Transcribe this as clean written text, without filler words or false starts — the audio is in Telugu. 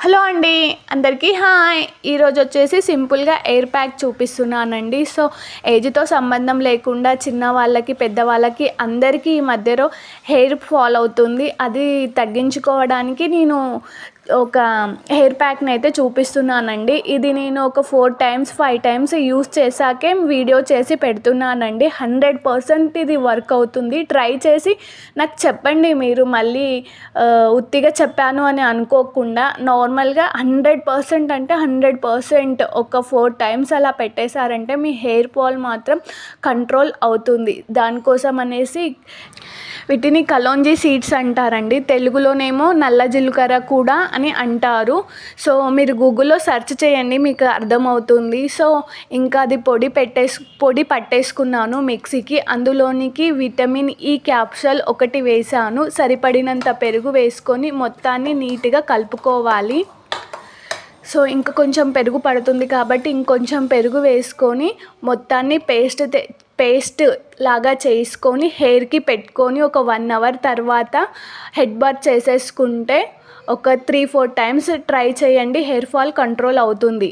హలో అండి, అందరికీ హాయ్. ఈరోజు వచ్చేసి సింపుల్గా ఎయిర్ ప్యాక్ చూపిస్తున్నానండి. సో ఏజ్తో సంబంధం లేకుండా చిన్న వాళ్ళకి పెద్దవాళ్ళకి అందరికీ ఈ మధ్యలో హెయిర్ ఫాల్ అవుతుంది. అది తగ్గించుకోవడానికి నేను ఒక హెయిర్ ప్యాక్ని అయితే చూపిస్తున్నానండి. ఇది నేను ఒక 4 టైమ్స్ 5 టైమ్స్ యూస్ చేశాకే వీడియో చేసి పెడుతున్నానండి. 100% ఇది వర్క్ అవుతుంది. ట్రై చేసి నాకు చెప్పండి. మీరు మళ్ళీ ఉత్తిగా చెప్పాను అని అనుకోకుండా నార్మల్గా 100% అంటే 100% ఒక 4 టైమ్స్ అలా పెట్టేశారంటే మీ హెయిర్ ఫాల్ మాత్రం కంట్రోల్ అవుతుంది. దానికోసం అనేసి వీటిని కలోంజీ సీడ్స్ అంటారండి. తెలుగులోనేమో నల్ల జీలకర్ర కూడా అని అంటారు. సో మీరు గూగుల్లో సెర్చ్ చేయండి, మీకు అర్థమవుతుంది. సో ఇంకా అది పొడి పట్టేసుకున్నాను మిక్సీకి. అందులోనికి విటమిన్ ఈ క్యాప్సూల్ ఒకటి వేసాను. సరిపడినంత పెరుగు వేసుకొని మొత్తాన్ని నీట్గా కలుపుకోవాలి. సో ఇంకా కొంచెం పెరుగు పడుతుంది కాబట్టి ఇంకొంచెం పెరుగు వేసుకొని మొత్తాన్ని పేస్ట్ లాగా చేసుకొని హెయిర్కి పెట్టుకొని ఒక 1 అవర్ తర్వాత హెడ్ బాత్ చేసేసుకుంటే ఒక 3-4 టైమ్స్ ట్రై చేయండి. హెయిర్ ఫాల్ కంట్రోల్ అవుతుంది.